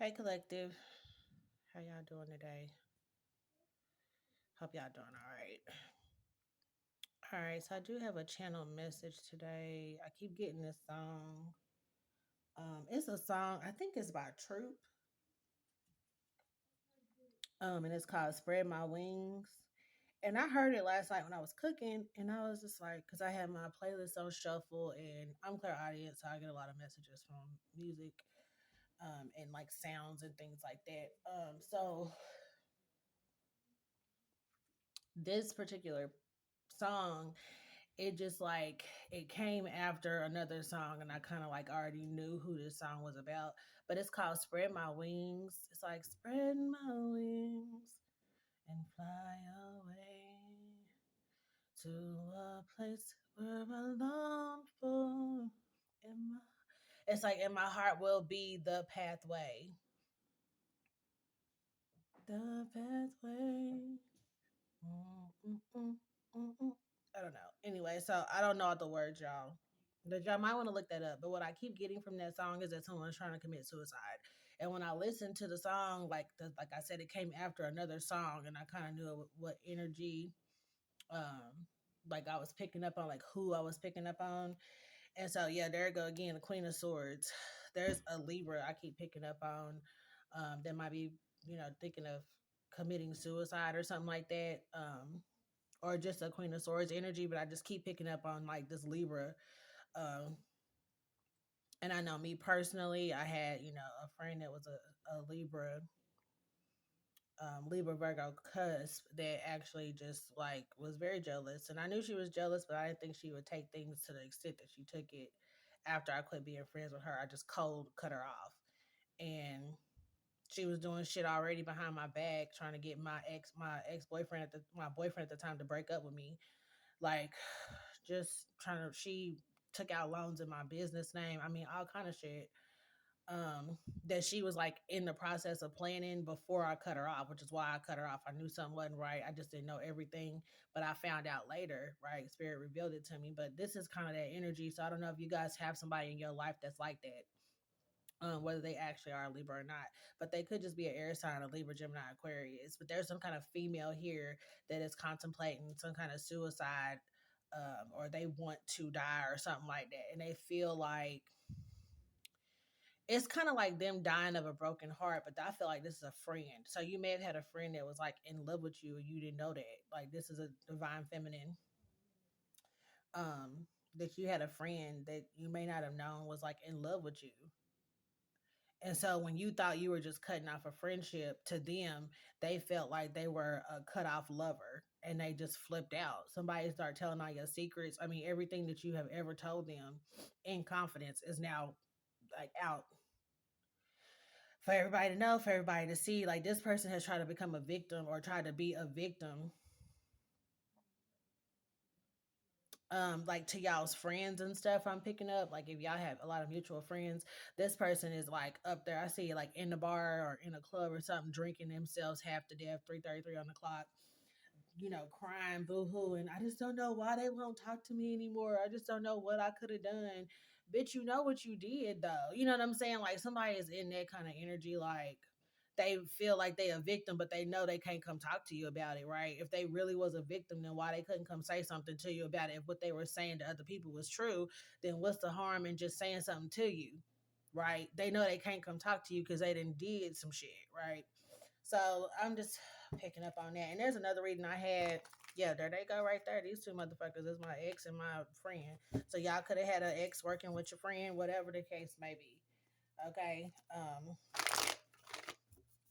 Hey, collective. How y'all doing today? Hope y'all doing all right. All right, so I do have a channel message today. I keep getting this song. It's a song, I think it's by Troop. And it's called Spread My Wings. And I heard it last night when I was cooking, and I was just like, because I had my playlist on shuffle, and I'm clear audience, so I get a lot of messages from music, and like sounds and things like that. So this particular song, it just like it came after another song, and I kind of like already knew who this song was about. But it's called Spread My Wings. It's like spread my wings and fly away to a place where I long for. In my, it's like in my heart will be the pathway. The pathway. Mm, mm, mm, mm, mm. I don't know. Anyway, so I don't know all the words, y'all. But y'all might want to look that up. But what I keep getting from that song is that someone's trying to commit suicide. And when I listened to the song, like I said, it came after another song, and I kind of knew what energy, um, like I was picking up on, like who I was picking up on. And so yeah, there you go again, the Queen of Swords. There's a Libra I keep picking up on, that might be, thinking of committing suicide or something like that. Or just a Queen of Swords energy, but I just keep picking up on like this Libra. Um, and I know me personally, I had, a friend that was a Libra, Libra Virgo cusp that actually just like was very jealous. And I knew she was jealous, but I didn't think she would take things to the extent that she took it after I quit being friends with her. I just cold cut her off. And she was doing shit already behind my back, trying to get my ex boyfriend my boyfriend at the time to break up with me. Like just trying to she took out loans in my business name. I mean, all kind of shit. That she was like in the process of planning before I cut her off, which is why I cut her off. I knew something wasn't right. I just didn't know everything, but I found out later, right? Spirit revealed it to me. But this is kind of that energy. So I don't know if you guys have somebody in your life that's like that. Whether they actually are a Libra or not, but they could just be an air sign, a Libra, Gemini, Aquarius. But there's some kind of female here that is contemplating some kind of suicide, or they want to die or something like that, and they feel like it's kind of like them dying of a broken heart. But I feel like this is a friend. So you may have had a friend that was like in love with you, and you didn't know that. Like this is a divine feminine. That you had a friend that you may not have known was like in love with you. And so when you thought you were just cutting off a friendship, to them, they felt like they were a cut off lover, and they just flipped out. Somebody started telling all your secrets. I mean, everything that you have ever told them in confidence is now like out for everybody to know, for everybody to see. Like this person has tried to become a victim or tried to be a victim, like to y'all's friends and stuff. I'm picking up, like if y'all have a lot of mutual friends, this person is like up there. I see it like in the bar or in a club or something, drinking themselves half to death, 3:33 on the clock, crying, boo-hoo, and I just don't know why they won't talk to me anymore. I just don't know what I could have done. Bitch, you know what you did though. You know what I'm saying? Like somebody is in that kind of energy, like they feel like they a victim, but they know they can't come talk to you about it, right? If they really was a victim, then why they couldn't come say something to you about it? If what they were saying to other people was true, then what's the harm in just saying something to you, right? They know they can't come talk to you because they didn't did some shit, right? So I'm just picking up on that. And there's another reading I had. Yeah, there they go right there. These two motherfuckers is my ex and my friend. So y'all could have had an ex working with your friend, whatever the case may be. Okay.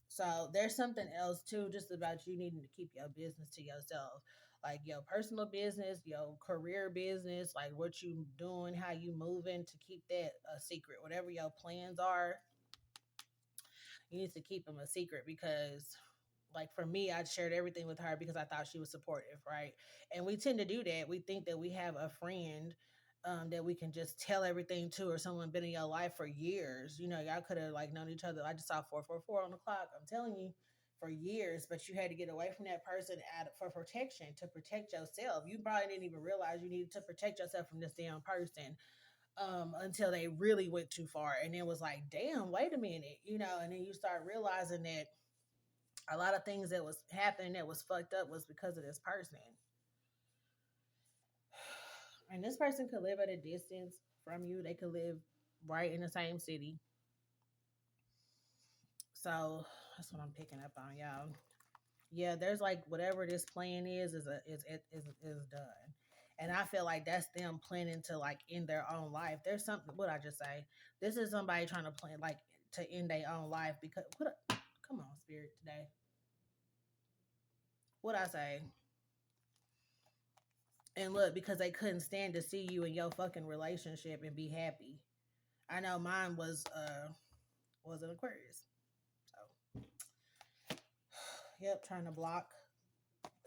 So there's something else too, just about you needing to keep your business to yourself, like your personal business, your career business, like what you doing, how you moving, to keep that a secret. Whatever your plans are, you need to keep them a secret because like for me, I shared everything with her because I thought she was supportive, right? And we tend to do that. We think that we have a friend, that we can just tell everything to, or someone been in your life for years. Y'all could have like known each other. I just saw 444 on the clock. I'm telling you, for years, but you had to get away from that person for protection, to protect yourself. You probably didn't even realize you needed to protect yourself from this damn person. until they really went too far. And it was like, damn, wait a minute, and then you start realizing that a lot of things that was happening that was fucked up was because of this person. And this person could live at a distance from you. They could live right in the same city. So that's what I'm picking up on, y'all. Yeah, there's like whatever this plan is done. And I feel like that's them planning to like end their own life. There's something, what I just say? This is somebody trying to plan like to end their own life because come on, spirit today. What I say? And look, because they couldn't stand to see you in your fucking relationship and be happy. I know mine was an Aquarius. So yep, trying to block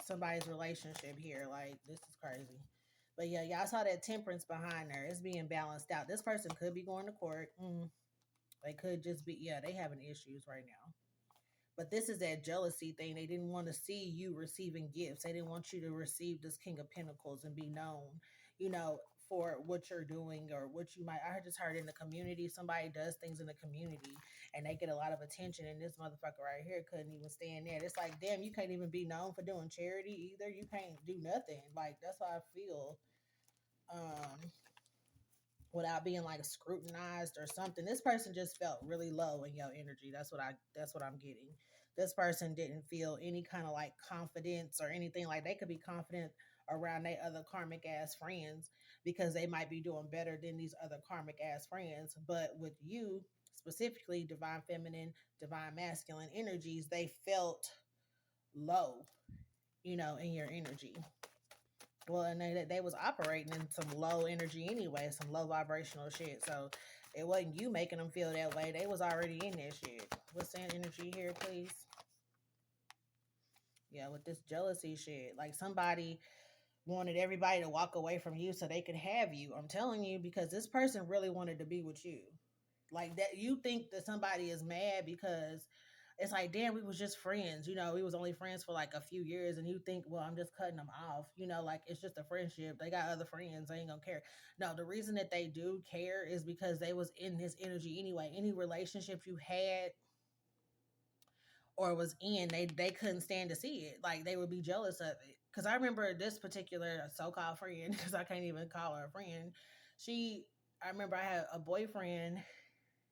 somebody's relationship here. Like, this is crazy. But yeah, y'all saw that temperance behind her. It's being balanced out. This person could be going to court. They could just be, yeah, they having issues right now. But this is that jealousy thing. They didn't want to see you receiving gifts. They didn't want you to receive this King of Pentacles and be known, for what you're doing or what you might. I just heard in the community, somebody does things in the community and they get a lot of attention. And this motherfucker right here couldn't even stand there. It's like, damn, you can't even be known for doing charity either. You can't do nothing. Like, that's how I feel. Without being like scrutinized or something. This person just felt really low in your energy. That's what I'm getting. This person didn't feel any kind of like confidence or anything. Like, they could be confident around their other karmic ass friends because they might be doing better than these other karmic ass friends. But with you specifically, divine feminine, divine masculine energies, they felt low, in your energy. Well, and they was operating in some low energy anyway, some low vibrational shit. So it wasn't you making them feel that way. They was already in that shit. What's that energy here, please? Yeah, with this jealousy shit. Like, somebody wanted everybody to walk away from you so they could have you. I'm telling you, because this person really wanted to be with you. Like, that, you think that somebody is mad because it's like, damn, we was just friends. We was only friends for like a few years, and you think, well, I'm just cutting them off. Like, it's just a friendship. They got other friends. They ain't gonna care. No, the reason that they do care is because they was in this energy anyway. Any relationship you had or was in, they couldn't stand to see it. Like, they would be jealous of it. Because I remember this particular so-called friend, because I can't even call her a friend. I remember I had a boyfriend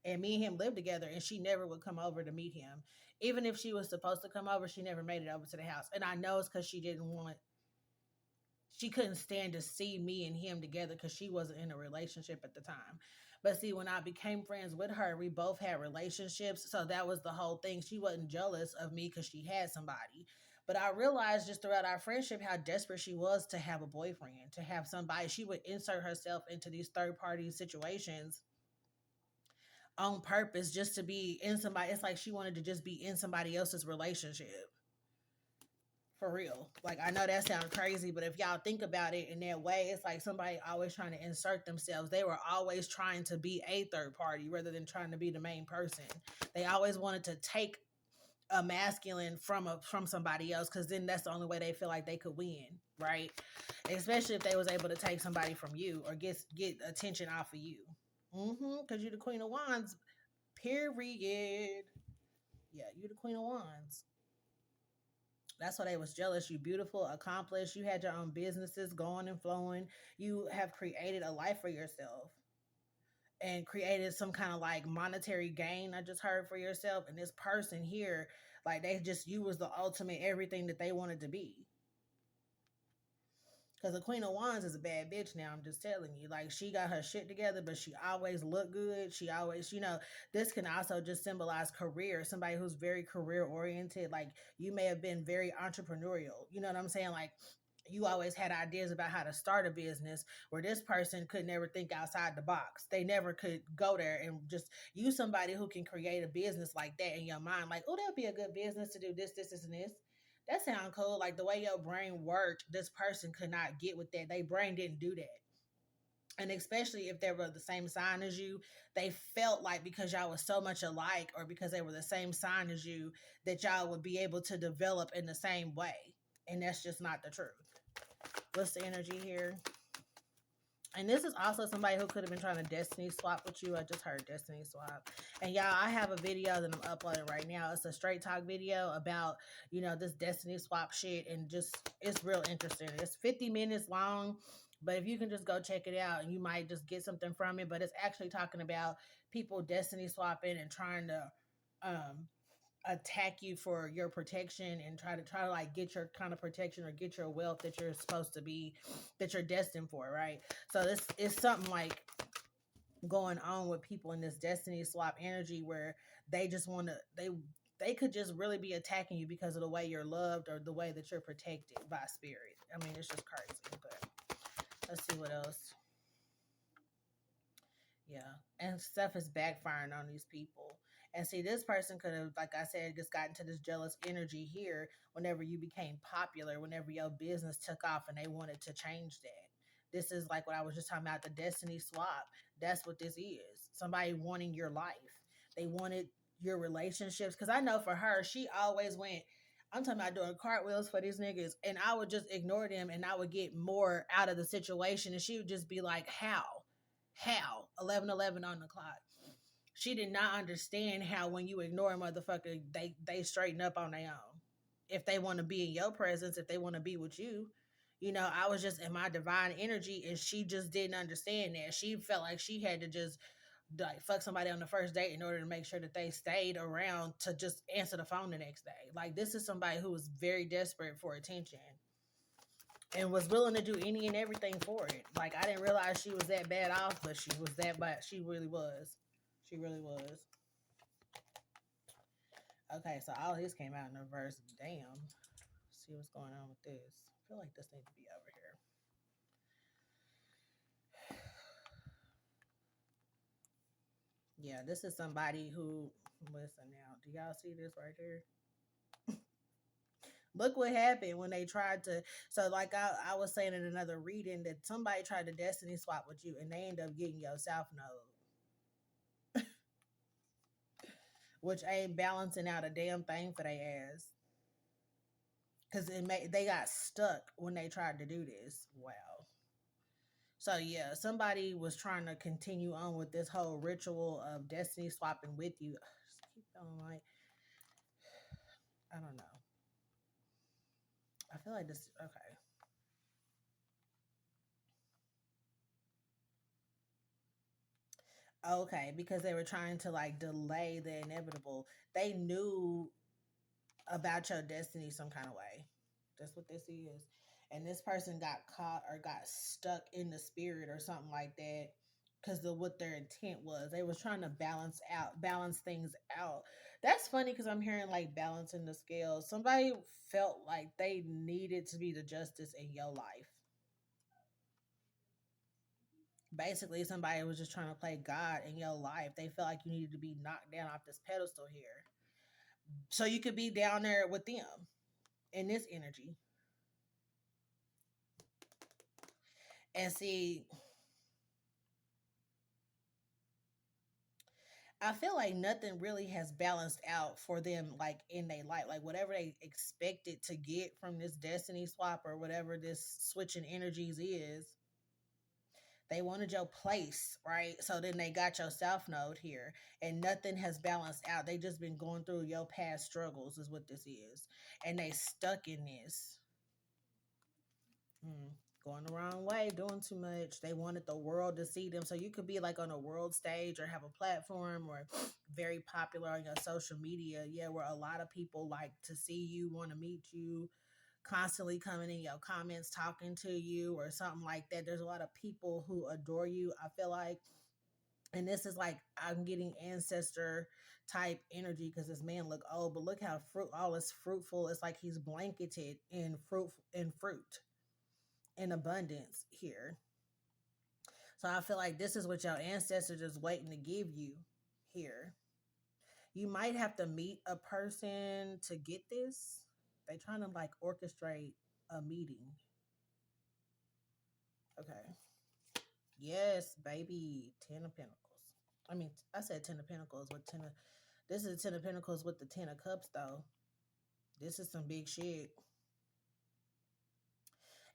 and me and him lived together, and she never would come over to meet him. Even if she was supposed to come over, she never made it over to the house. And I know it's because she couldn't stand to see me and him together because she wasn't in a relationship at the time. But see, when I became friends with her, we both had relationships. So that was the whole thing. She wasn't jealous of me because she had somebody. But I realized just throughout our friendship how desperate she was to have a boyfriend, to have somebody. She would insert herself into these third party situations on purpose just to be in somebody. It's like she wanted to just be in somebody else's relationship. For real. Like, I know that sounds crazy, but if y'all think about it in that way, it's like somebody always trying to insert themselves. They were always trying to be a third party rather than trying to be the main person. They always wanted to take a masculine from somebody else, because then that's the only way they feel like they could win, right? Especially if they was able to take somebody from you or get attention off of you. Because you're the Queen of Wands, period. Yeah, you're the Queen of Wands. That's why they was jealous. You beautiful, accomplished. You had your own businesses going and flowing. You have created a life for yourself and created some kind of like monetary gain. I just heard for yourself. And this person here, like, you was the ultimate everything that they wanted to be. Because the Queen of Wands is a bad bitch now, I'm just telling you. Like, she got her shit together, but she always looked good. She always, this can also just symbolize career. Somebody who's very career oriented. Like, you may have been very entrepreneurial. You know what I'm saying? Like, you always had ideas about how to start a business, where this person could never think outside the box. They never could go there and just use somebody who can create a business like that in your mind. Like, oh, that'd be a good business to do this, and this. That sounds cool. Like, the way your brain worked, this person could not get with that. Their brain didn't do that. And especially if they were the same sign as you, they felt like because y'all was so much alike, or because they were the same sign as you, that y'all would be able to develop in the same way. And that's just not the truth. What's the energy here? And this is also somebody who could have been trying to destiny swap with you. I just heard destiny swap. And y'all, I have a video that I'm uploading right now. It's a straight talk video about, this destiny swap shit. And just, it's real interesting. It's 50 minutes long. But if you can just go check it out, and you might just get something from it. But it's actually talking about people destiny swapping and trying to um, attack you for your protection, and try to like get your kind of protection or get your wealth that you're supposed to be, that you're destined for, right? So this is something like going on with people in this destiny swap energy, where they just want to, they could just really be attacking you because of the way you're loved or the way that you're protected by spirit. I mean, it's just crazy. But let's see what else. Yeah. And stuff is backfiring on these people. And see, this person could have, like I said, just got into this jealous energy here whenever you became popular, whenever your business took off and they wanted to change that. This is like what I was just talking about, the destiny swap. That's what this is. Somebody wanting your life. They wanted your relationships. Because I know for her, she always went, I'm talking about doing cartwheels for these niggas. And I would just ignore them and I would get more out of the situation. And she would just be like, how 11:11 on the clock. She did not understand how when you ignore a motherfucker, they straighten up on their own. If they want to be in your presence, if they want to be with you, I was just in my divine energy, and she just didn't understand that. She felt like she had to just like fuck somebody on the first date in order to make sure that they stayed around to just answer the phone the next day. Like, this is somebody who was very desperate for attention and was willing to do any and everything for it. Like, I didn't realize she was that bad off, but she was that bad. She really was. She really was. Okay, so all this came out in reverse. Damn. Let's see what's going on with this. I feel like this needs to be over here. Yeah, this is somebody who, listen now, do y'all see this right here? Look what happened when they tried to. So, like I was saying in another reading, that somebody tried to destiny swap with you and they end up getting your south node, which ain't balancing out a damn thing for their ass. Because they got stuck when they tried to do this. Wow. So yeah, somebody was trying to continue on with this whole ritual of destiny swapping with you. Just keep feeling like, I don't know. I feel like this. Okay. Okay, because they were trying to like delay the inevitable. They knew about your destiny some kind of way. That's what this is. And this person got caught or got stuck in the spirit or something like that because of what their intent was. They was trying to balance things out. That's funny because I'm hearing like balancing the scales. Somebody felt like they needed to be the justice in your life. Basically, somebody was just trying to play God in your life. They felt like you needed to be knocked down off this pedestal here, so you could be down there with them in this energy. And see, I feel like nothing really has balanced out for them, like in their life. Like, whatever they expected to get from this destiny swap or whatever this switching energies is, they wanted your place, right? So then they got your south node here, and nothing has balanced out. They just been going through your past struggles, is what this is, and they stuck in this. Mm, going the wrong way, doing too much. They wanted the world to see them. So you could be like on a world stage or have a platform or very popular on your social media. Yeah, where a lot of people like to see you, want to meet you, constantly coming in your comments, talking to you or something like that. There's a lot of people who adore you, I feel like. And this is like, I'm getting ancestor type energy because this man look old, but look how all is fruitful. It's like he's blanketed in fruit in abundance here. So I feel like this is what your ancestors is waiting to give you here. You might have to meet a person to get this. They trying to like orchestrate a meeting. Okay. Yes, baby. 10 of Pentacles. I mean, I said 10 of Pentacles with 10 of. This is 10 of Pentacles with the 10 of Cups, though. This is some big shit.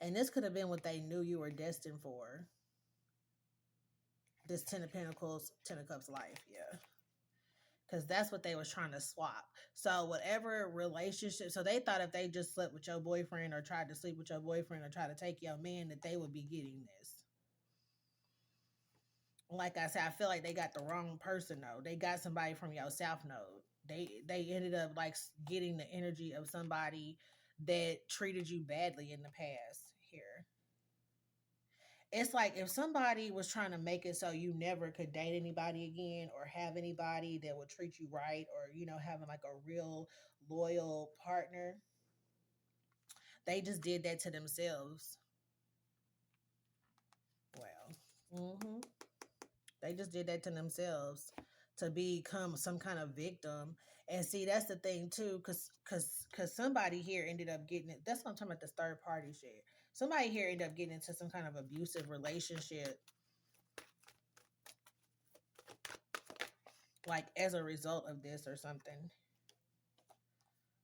And this could have been what they knew you were destined for. this Ten of Pentacles, Ten of Cups life. Yeah. Because that's what they was trying to swap. So whatever relationship, so they thought if they just slept with your boyfriend or tried to sleep with your boyfriend or try to take your man, that they would be getting this. Like I said, I feel like they got the wrong person though. They got somebody from your South Node. They ended up like getting the energy of somebody that treated you badly in the past here. It's like if somebody was trying to make it so you never could date anybody again or have anybody that would treat you right, or having like a real loyal partner, they just did that to themselves. Well, they just did that to themselves to become some kind of victim. And see, that's the thing too, because somebody here ended up getting it. That's what I'm talking about, this third party shit. Somebody here ended up getting into some kind of abusive relationship, like as a result of this or something.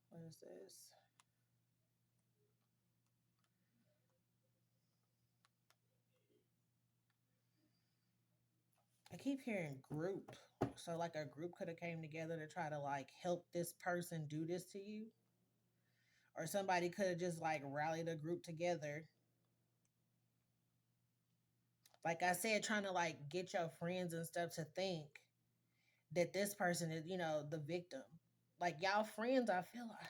What is this? I keep hearing group. So like a group could have came together to try to like help this person do this to you. Or somebody could have just like rallied a group together. Like I said, trying to like get your friends and stuff to think that this person is, the victim. Like y'all friends, I feel like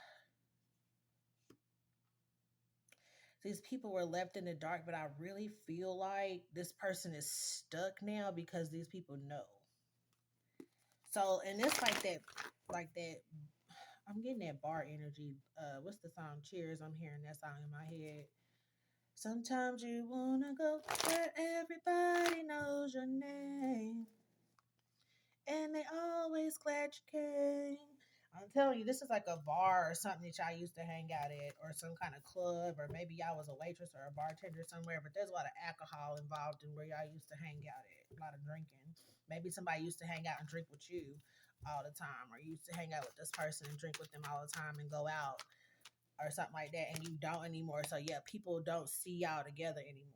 these people were left in the dark, but I really feel like this person is stuck now because these people know. So, and it's like that. I'm getting that bar energy. What's the song? Cheers. I'm hearing that song in my head. Sometimes you wanna go where everybody knows your name, and they always glad you came. I'm telling you, this is like a bar or something that y'all used to hang out at, or some kind of club, or maybe y'all was a waitress or a bartender somewhere. But there's a lot of alcohol involved in where y'all used to hang out at. A lot of drinking. Maybe somebody used to hang out and drink with you all the time, or you used to hang out with this person and drink with them all the time and go out or something like that, and you don't anymore. So yeah, people don't see y'all together anymore.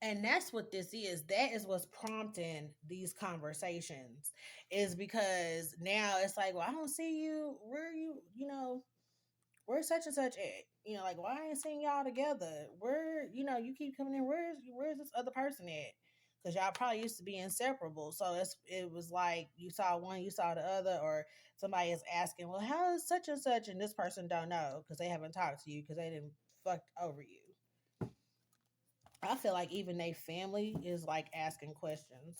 And that's what this is. That is what's prompting these conversations, is because now it's like, well, I don't see you. Where you, where's such and such at? Like, why I ain't seeing y'all together? Where, you keep coming in. Where's this other person at? Because y'all probably used to be inseparable. So it was like you saw one, you saw the other, or somebody is asking, well, how is such and such? And this person don't know because they haven't talked to you because they didn't fucked over you. I feel like even their family is like asking questions.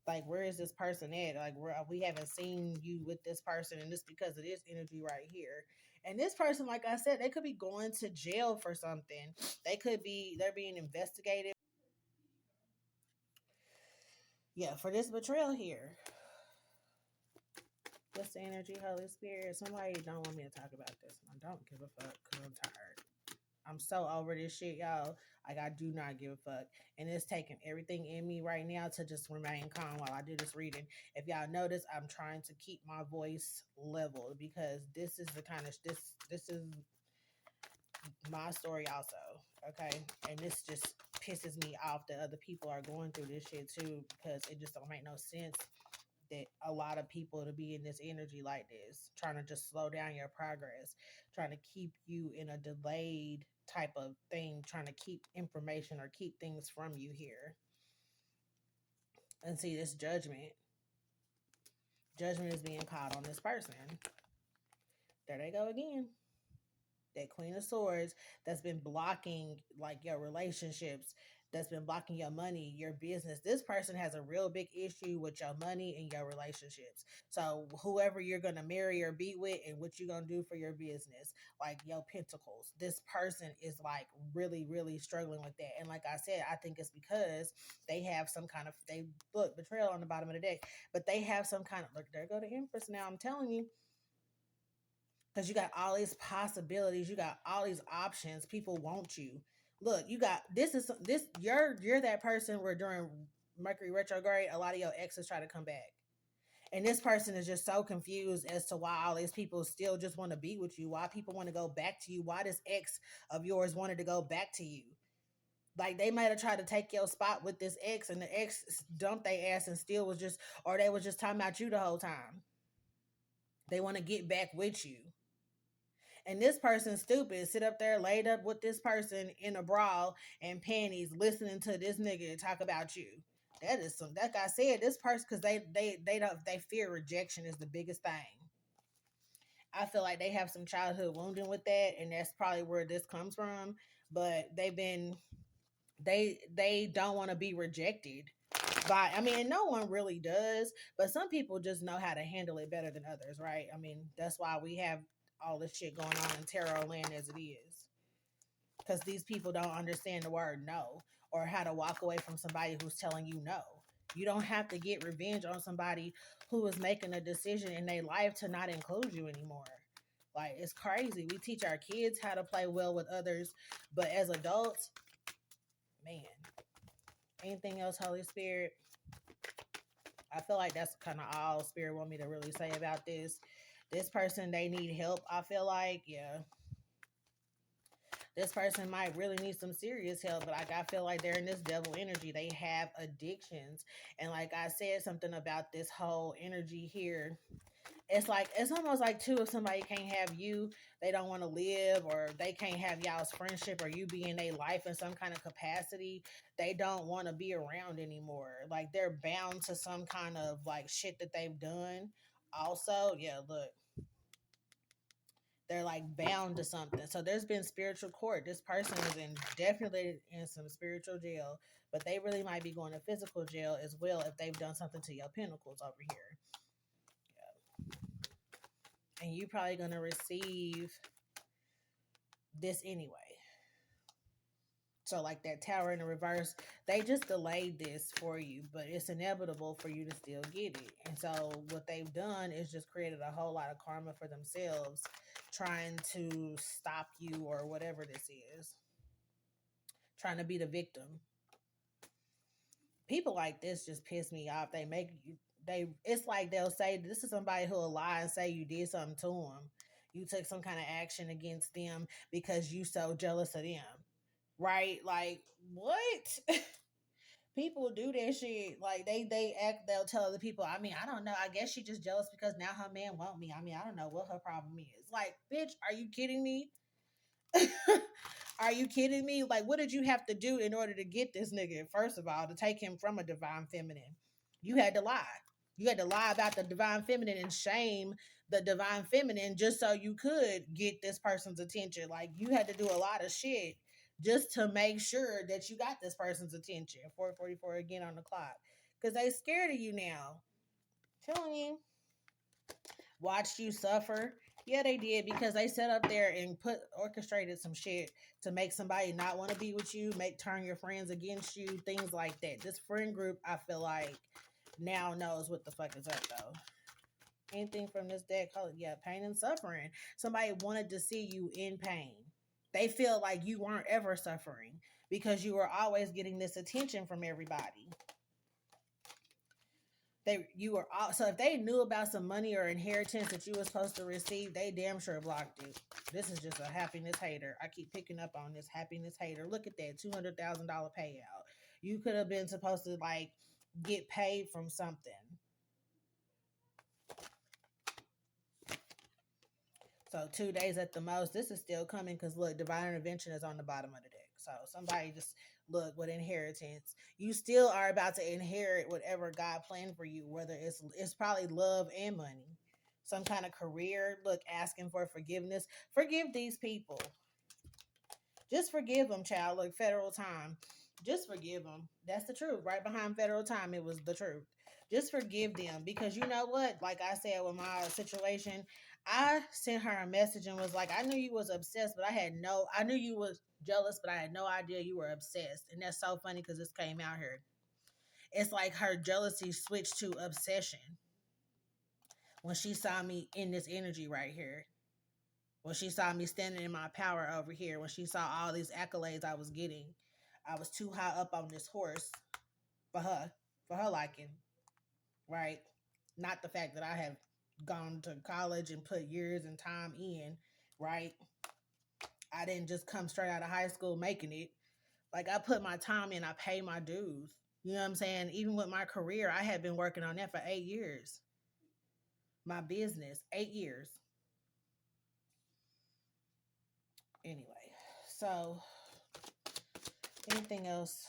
Like, where is this person at? Like, we haven't seen you with this person, and this because of this energy right here. And this person, like I said, they could be going to jail for something. They're being investigated. Yeah, for this betrayal here. What's the energy, Holy Spirit? Somebody don't want me to talk about this. I don't give a fuck because I'm tired. I'm so over this shit, y'all. Like, I do not give a fuck. And it's taking everything in me right now to just remain calm while I do this reading. If y'all notice, I'm trying to keep my voice level because this is the kind of this is my story also. Okay. And this just pisses me off that other people are going through this shit too, because it just don't make no sense that a lot of people to be in this energy like this, trying to just slow down your progress, trying to keep you in a delayed type of thing, trying to keep information or keep things from you here. And see, this judgment is being called on this person. There they go again. That Queen of Swords that's been blocking like your relationships, that's been blocking your money, your business. This person has a real big issue with your money and your relationships. So whoever you're going to marry or be with and what you're going to do for your business, like your pentacles, this person is like really, really struggling with that. And like I said, I think it's because they have some kind of, they look, betrayal on the bottom of the deck, but they have some kind of, look, there go the Empress now. I'm telling you, because you got all these possibilities, you got all these options. People want you. Look, you got this. You're that person where during Mercury retrograde, a lot of your exes try to come back, and this person is just so confused as to why all these people still just want to be with you. Why people want to go back to you? Why this ex of yours wanted to go back to you? Like they might have tried to take your spot with this ex, and the ex dumped their ass and still was just, or they was just talking about you the whole time. They want to get back with you. And this person stupid, sit up there laid up with this person in a bra and panties, listening to this nigga talk about you. That is some. Like I said, this person, because they fear rejection is the biggest thing. I feel like they have some childhood wounding with that, and that's probably where this comes from. But they don't want to be rejected by, I mean, no one really does, but some people just know how to handle it better than others, right? I mean, that's why we have all this shit going on in tarot land as it is, because these people don't understand the word no, or how to walk away from somebody who's telling you no. You don't have to get revenge on somebody who is making a decision in their life to not include you anymore. Like, it's crazy. We teach our kids how to play well with others, but as adults, man, anything else, Holy Spirit? I feel like that's kind of all Spirit want me to really say about this. This person, they need help. I feel like, yeah, this person might really need some serious help, but like I feel like they're in this devil energy. They have addictions. And like I said, something about this whole energy here. It's like, it's almost like too, if somebody can't have you, they don't want to live, or they can't have y'all's friendship, or you be in their life in some kind of capacity, they don't want to be around anymore. Like they're bound to some kind of like shit that they've done. Also, yeah, look, they're like bound to something. So there's been spiritual court. This person is in, definitely in some spiritual jail, but they really might be going to physical jail as well if they've done something to your pentacles over here. And you probably gonna receive this anyway. So like that tower in the reverse, they just delayed this for you, but it's inevitable for you to still get it. And so what they've done is just created a whole lot of karma for themselves, trying to stop you or whatever this is, trying to be the victim. People like this just piss me off. They make you, they, it's like they'll say this is somebody who'll lie and say you did something to them. You took some kind of action against them because you so jealous of them. Right? Like, what? People do that shit. Like they act, they'll tell other people, I mean, I don't know. I guess she just jealous because now her man want me. I mean, I don't know what her problem is. Like, bitch, are you kidding me? Are you kidding me? Like, what did you have to do in order to get this nigga? First of all, to take him from a divine feminine, you had to lie. You had to lie about the divine feminine and shame the divine feminine just so you could get this person's attention. Like, you had to do a lot of shit just to make sure that you got this person's attention. 4:44 again on the clock. Because they scared of you now. Telling you. Watched you suffer. Yeah, they did, because they sat up there and orchestrated some shit to make somebody not want to be with you, make turn your friends against you, things like that. This friend group, I feel like, now knows what the fuck is up though. Anything from this deck, yeah, pain and suffering. Somebody wanted to see you in pain. They feel like you weren't ever suffering because you were always getting this attention from everybody. You were all, so if they knew about some money or inheritance that you were supposed to receive, they damn sure blocked it. This is just a happiness hater. I keep picking up on this happiness hater. Look at that $200,000 payout. You could have been supposed to like get paid from something. So 2 days at the most. This is still coming because look, divine intervention is on the bottom of the deck. So somebody just look with inheritance. You still are about to inherit whatever God planned for you, whether it's probably love and money, some kind of career. Look, asking for forgiveness. Forgive these people. Just forgive them, child. Look, federal time. Just forgive them. That's the truth. Right behind federal time, it was the truth. Just forgive them, because you know what? Like I said with my situation, I sent her a message and was like, I knew you was obsessed, but I knew you was jealous, but I had no idea you were obsessed. And that's so funny because this came out here. It's like her jealousy switched to obsession when she saw me in this energy right here. When she saw me standing in my power over here, when she saw all these accolades I was getting, I was too high up on this horse for her liking, right? Not the fact that I have gone to college and put years and time in, right? I didn't just come straight out of high school making it. Like, I put my time in, I pay my dues. You know what I'm saying? Even with my career, I had been working on that for 8 years. My business, 8 years. Anyway, so anything else?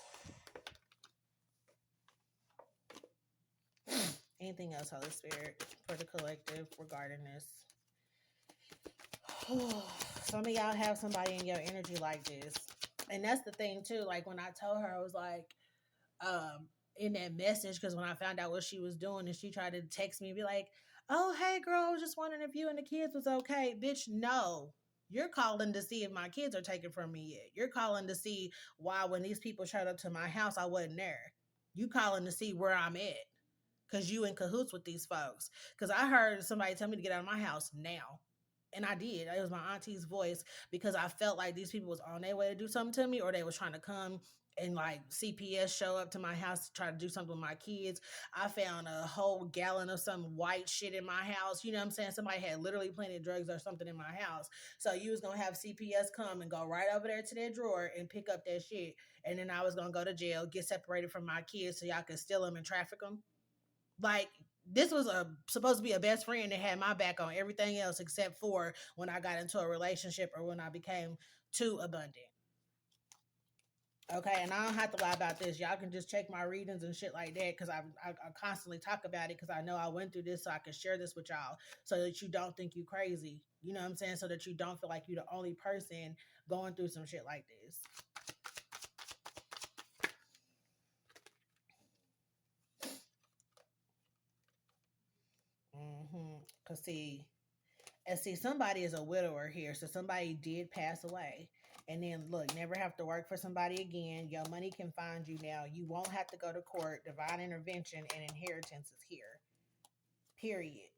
Anything else, Holy Spirit, for the collective regarding this? Some of y'all have somebody in your energy like this. And that's the thing too. Like, when I told her, I was like, in that message, because when I found out what she was doing, and she tried to text me and be like, "Oh, hey girl, I was just wondering if you and the kids was okay." Bitch, no. You're calling to see if my kids are taken from me yet. You're calling to see why, when these people showed up to my house, I wasn't there. You calling to see where I'm at, because you in cahoots with these folks. Because I heard somebody tell me to get out of my house now. And I did. It was my auntie's voice, because I felt like these people was on their way to do something to me, or they was trying to come and like CPS show up to my house to try to do something with my kids. I found a whole gallon of some white shit in my house. You know what I'm saying? Somebody had literally planted drugs or something in my house. So you was going to have CPS come and go right over there to their drawer and pick up that shit. And then I was going to go to jail, get separated from my kids so y'all could steal them and traffic them. Like, this was supposed to be a best friend that had my back on everything else except for when I got into a relationship or when I became too abundant. Okay, and I don't have to lie about this. Y'all can just check my readings and shit like that, because I constantly talk about it, because I know I went through this, so I can share this with y'all so that you don't think you crazy. You know what I'm saying? So that you don't feel like you're the only person going through some shit like this. Cause see, somebody is a widower here, so somebody did pass away. And then look, never have to work for somebody again. Your money can find you now. You won't have to go to court. Divine intervention and inheritance is here. Period.